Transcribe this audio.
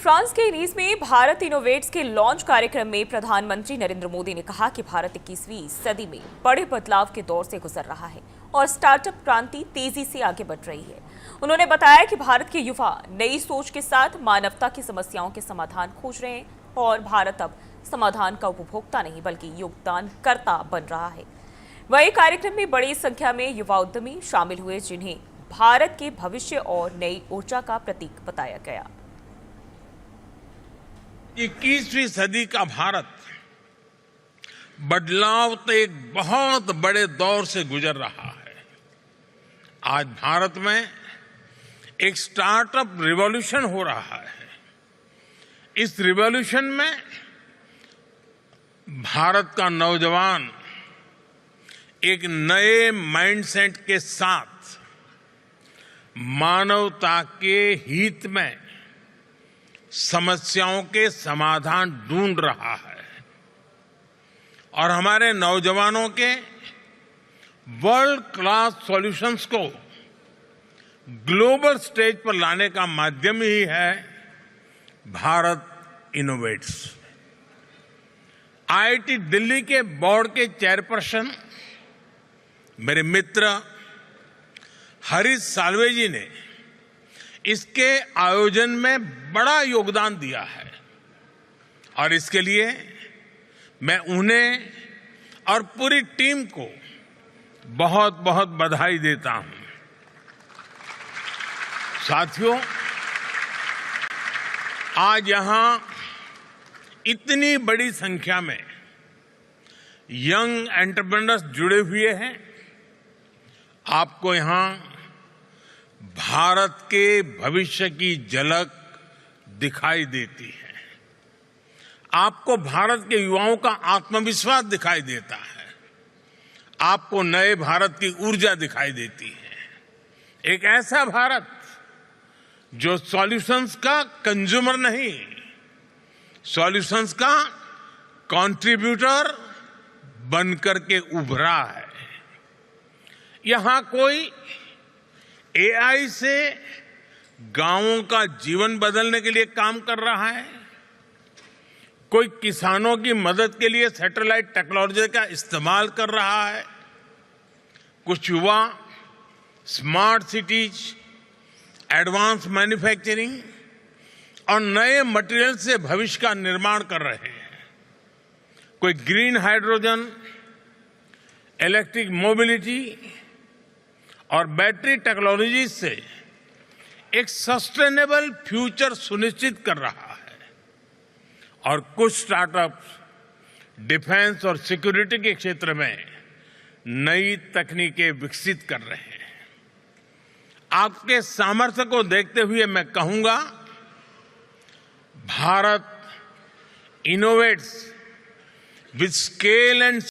France के नीस में Bharat innovates के लॉन्च कार्यक्रम में प्रधानमंत्री नरेंद्र मोदी ने कहा कि भारत 21वीं सदी में बड़े बदलाव के दौर से गुजर रहा है और स्टार्टअप क्रांति तेजी से आगे बढ़ रही है। उन्होंने बताया कि भारत के युवा नई सोच के साथ मानवता की समस्याओं के समाधान खोज रहे हैं और भारत अब समाधान का उपभोक्ता नहीं बल्कि योगदानकर्ता बन रहा है। वहीं कार्यक्रम में बड़ी संख्या में युवा उद्यमी शामिल हुए जिन्हें भारत के भविष्य और नई ऊर्जा का प्रतीक बताया गया। 21वीं सदी का भारत बदलाव के एक बहुत बड़े दौर से गुजर रहा है। आज भारत में एक स्टार्टअप रिवॉल्यूशन हो रहा है। इस रिवॉल्यूशन में भारत का नौजवान एक नए माइंडसेट के साथ मानवता के हित में समस्याओं के समाधान ढूंढ रहा है और हमारे नौजवानों के वर्ल्ड क्लास सॉल्यूशंस को ग्लोबल स्टेज पर लाने का माध्यम ही है भारत इनोवेट्स। आईआईटी दिल्ली के बोर्ड के चेयरपर्सन मेरे मित्र हरीश साल्वे जी ने इसके आयोजन में बड़ा योगदान दिया है और इसके लिए मैं उन्हें और पूरी टीम को बहुत बहुत बधाई देता हूं। साथियों, आज यहां इतनी बड़ी संख्या में यंग एंटरप्रेन्योर्स जुड़े हुए हैं। आपको यहां भारत के भविष्य की झलक दिखाई देती है। आपको भारत के युवाओं का आत्मविश्वास दिखाई देता है। आपको नए भारत की ऊर्जा दिखाई देती है। एक ऐसा भारत जो सॉल्यूशंस का कंज्यूमर नहीं, सॉल्यूशंस का कंट्रीब्यूटर बनकर के उभरा है। यहां कोई एआई से गांवों का जीवन बदलने के लिए काम कर रहा है, कोई किसानों की मदद के लिए सैटेलाइट टेक्नोलॉजी का इस्तेमाल कर रहा है, कुछ युवा स्मार्ट सिटीज, एडवांस मैन्युफैक्चरिंग और नए मटेरियल से भविष्य का निर्माण कर रहे हैं, कोई ग्रीन हाइड्रोजन, इलेक्ट्रिक मोबिलिटी और बैटरी टेक्नोलॉजी से एक सस्टेनेबल फ्यूचर सुनिश्चित कर रहा है और कुछ स्टार्टअप्स डिफेंस और सिक्योरिटी के क्षेत्र में नई तकनीकें विकसित कर रहे हैं। आपके सामर्थ्य को देखते हुए मैं कहूंगा, Bharat innovates with scale and